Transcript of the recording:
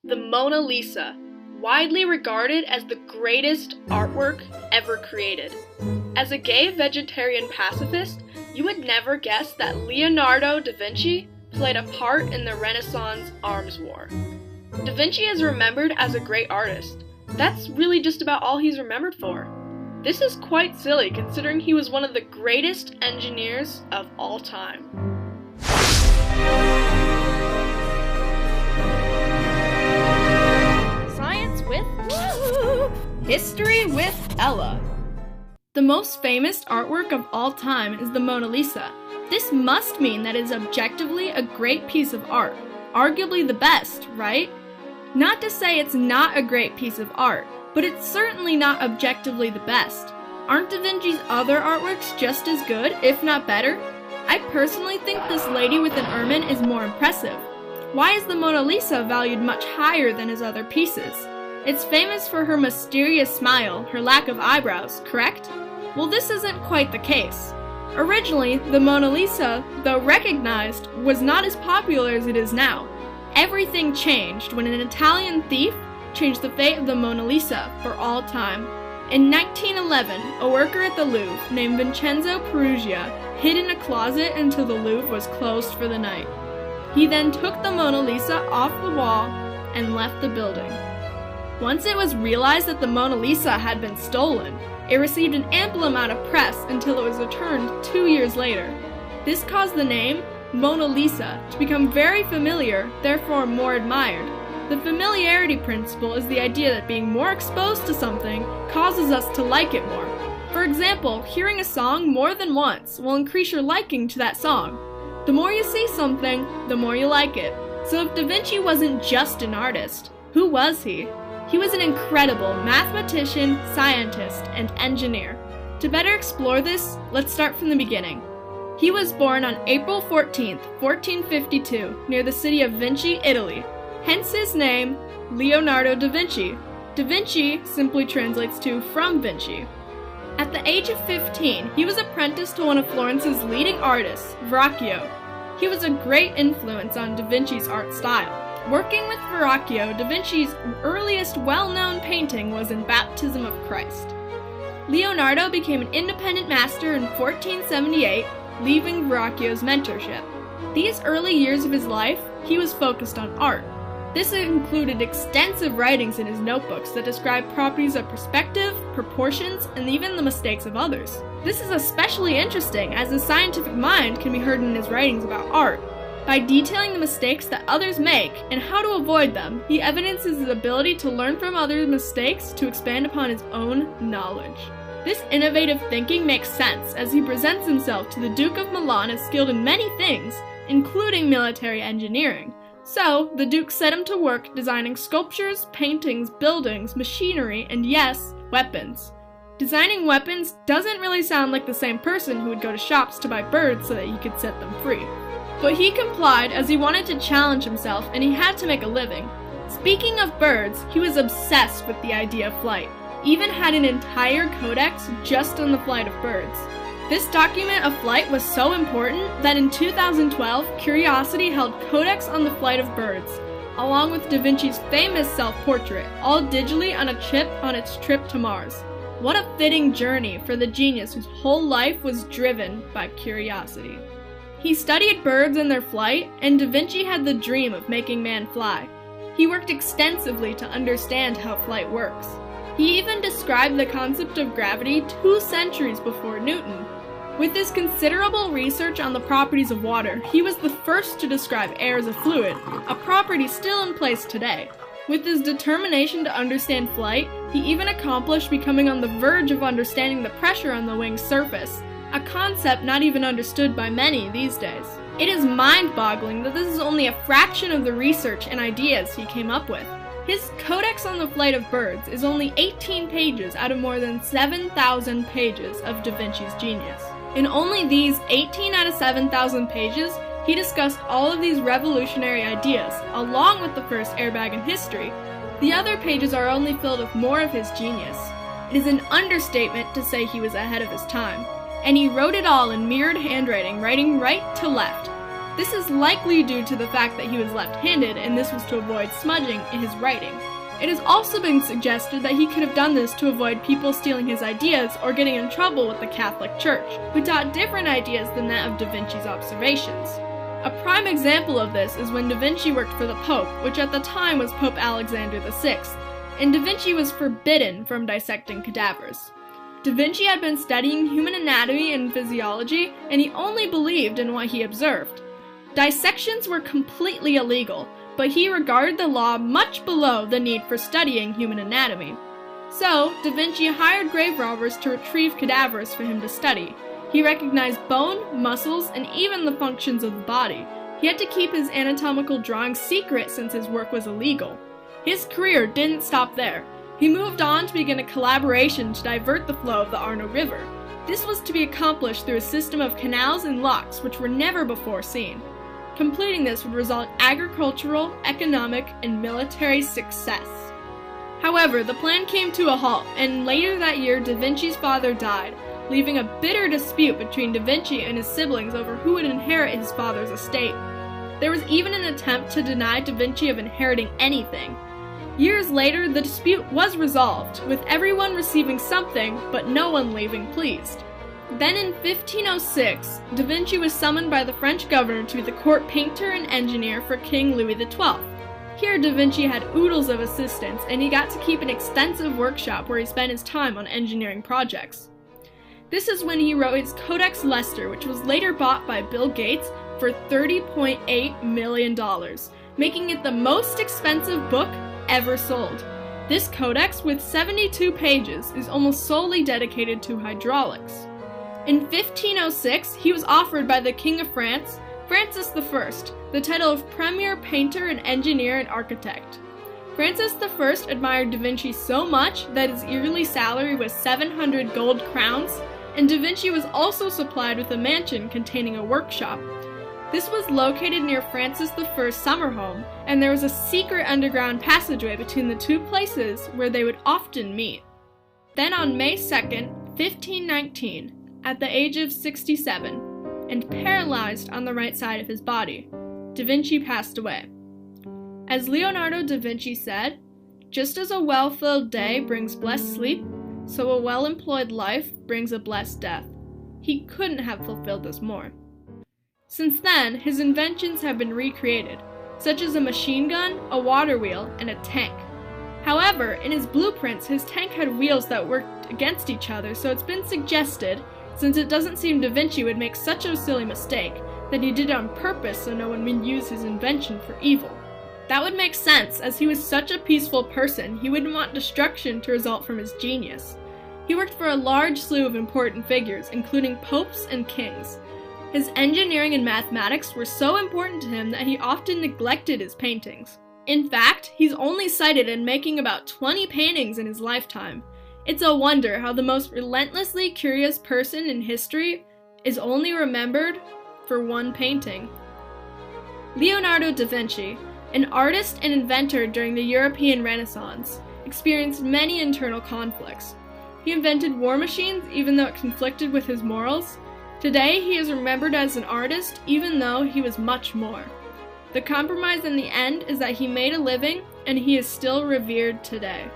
The Mona Lisa, widely regarded as the greatest artwork ever created. As a gay vegetarian pacifist, you would never guess that Leonardo da Vinci played a part in the Renaissance arms war. Da Vinci is remembered as a great artist. That's really just about all he's remembered for. This is quite silly considering he was one of the greatest engineers of all time. Science with Woo! History with Ella. The most famous artwork of all time is the Mona Lisa. This must mean that it is objectively a great piece of art. Arguably the best, right? Not to say it's not a great piece of art, but it's certainly not objectively the best. Aren't Da Vinci's other artworks just as good, if not better? I personally think this lady with an ermine is more impressive. Why is the Mona Lisa valued much higher than his other pieces? It's famous for her mysterious smile, her lack of eyebrows, correct? Well, this isn't quite the case. Originally, the Mona Lisa, though recognized, was not as popular as it is now. Everything changed when an Italian thief changed the fate of the Mona Lisa for all time. In 1911, a worker at the Louvre named Vincenzo Peruggia hid in a closet until the Louvre was closed for the night. He then took the Mona Lisa off the wall and left the building. Once it was realized that the Mona Lisa had been stolen, it received an ample amount of press until it was returned 2 years later. This caused the name Mona Lisa to become very familiar, therefore more admired. The familiarity principle is the idea that being more exposed to something causes us to like it more. For example, hearing a song more than once will increase your liking to that song. The more you see something, the more you like it. So if Da Vinci wasn't just an artist, who was he? He was an incredible mathematician, scientist, and engineer. To better explore this, let's start from the beginning. He was born on April 14, 1452, near the city of Vinci, Italy. Hence his name, Leonardo da Vinci. Da Vinci simply translates to from Vinci. At the age of 15, he was apprenticed to one of Florence's leading artists, Verrocchio. He was a great influence on Da Vinci's art style. Working with Verrocchio, Da Vinci's earliest well-known painting was in Baptism of Christ. Leonardo became an independent master in 1478, leaving Verrocchio's mentorship. These early years of his life, he was focused on art. This included extensive writings in his notebooks that describe properties of perspective, proportions, and even the mistakes of others. This is especially interesting as his scientific mind can be heard in his writings about art. By detailing the mistakes that others make and how to avoid them, he evidences his ability to learn from others' mistakes to expand upon his own knowledge. This innovative thinking makes sense as he presents himself to the Duke of Milan as skilled in many things, including military engineering. So, the Duke set him to work designing sculptures, paintings, buildings, machinery, and yes, weapons. Designing weapons doesn't really sound like the same person who would go to shops to buy birds so that he could set them free. But he complied as he wanted to challenge himself and he had to make a living. Speaking of birds, he was obsessed with the idea of flight. Even had an entire codex just on the flight of birds. This document of flight was so important that in 2012, Curiosity held Codex on the Flight of Birds, along with Da Vinci's famous self-portrait, all digitally on a chip on its trip to Mars. What a fitting journey for the genius whose whole life was driven by curiosity. He studied birds and their flight, and Da Vinci had the dream of making man fly. He worked extensively to understand how flight works. He even described the concept of gravity 2 centuries before Newton. With his considerable research on the properties of water, he was the first to describe air as a fluid, a property still in place today. With his determination to understand flight, he even accomplished becoming on the verge of understanding the pressure on the wing's surface, a concept not even understood by many these days. It is mind-boggling that this is only a fraction of the research and ideas he came up with. His Codex on the Flight of Birds is only 18 pages out of more than 7,000 pages of Da Vinci's genius. In only these 18 out of 7,000 pages, he discussed all of these revolutionary ideas, along with the first airbag in history. The other pages are only filled with more of his genius. It is an understatement to say he was ahead of his time. And he wrote it all in mirrored handwriting, writing right to left. This is likely due to the fact that he was left-handed, and this was to avoid smudging in his writing. It has also been suggested that he could have done this to avoid people stealing his ideas or getting in trouble with the Catholic Church, who taught different ideas than that of Da Vinci's observations. A prime example of this is when Da Vinci worked for the Pope, which at the time was Pope Alexander VI, and Da Vinci was forbidden from dissecting cadavers. Da Vinci had been studying human anatomy and physiology, and he only believed in what he observed. Dissections were completely illegal, but he regarded the law much below the need for studying human anatomy. So, Da Vinci hired grave robbers to retrieve cadavers for him to study. He recognized bone, muscles, and even the functions of the body. He had to keep his anatomical drawings secret since his work was illegal. His career didn't stop there. He moved on to begin a collaboration to divert the flow of the Arno River. This was to be accomplished through a system of canals and locks which were never before seen. Completing this would result in agricultural, economic, and military success. However, the plan came to a halt, and later that year Da Vinci's father died, leaving a bitter dispute between Da Vinci and his siblings over who would inherit his father's estate. There was even an attempt to deny Da Vinci of inheriting anything. Years later, the dispute was resolved, with everyone receiving something, but no one leaving pleased. Then in 1506, Da Vinci was summoned by the French governor to be the court painter and engineer for King Louis XII. Here, Da Vinci had oodles of assistants, and he got to keep an extensive workshop where he spent his time on engineering projects. This is when he wrote his Codex Leicester, which was later bought by Bill Gates for $30.8 million, making it the most expensive book ever sold. This codex, with 72 pages, is almost solely dedicated to hydraulics. In 1506, he was offered by the King of France, Francis I, the title of Premier Painter and Engineer and Architect. Francis I admired Da Vinci so much that his yearly salary was 700 gold crowns, and Da Vinci was also supplied with a mansion containing a workshop. This was located near Francis I's summer home, and there was a secret underground passageway between the two places where they would often meet. Then on May 2nd, 1519, at the age of 67, and paralyzed on the right side of his body, Da Vinci passed away. As Leonardo da Vinci said, "Just as a well-filled day brings blessed sleep, so a well-employed life brings a blessed death." He couldn't have fulfilled this more. Since then, his inventions have been recreated, such as a machine gun, a water wheel, and a tank. However, in his blueprints, his tank had wheels that worked against each other, so it's been suggested, since it doesn't seem Da Vinci would make such a silly mistake, that he did it on purpose so no one would use his invention for evil. That would make sense, as he was such a peaceful person, he wouldn't want destruction to result from his genius. He worked for a large slew of important figures, including popes and kings. His engineering and mathematics were so important to him that he often neglected his paintings. In fact, he's only cited in making about 20 paintings in his lifetime. It's a wonder how the most relentlessly curious person in history is only remembered for one painting. Leonardo da Vinci, an artist and inventor during the European Renaissance, experienced many internal conflicts. He invented war machines even though it conflicted with his morals. Today, he is remembered as an artist even though he was much more. The compromise in the end is that he made a living and he is still revered today.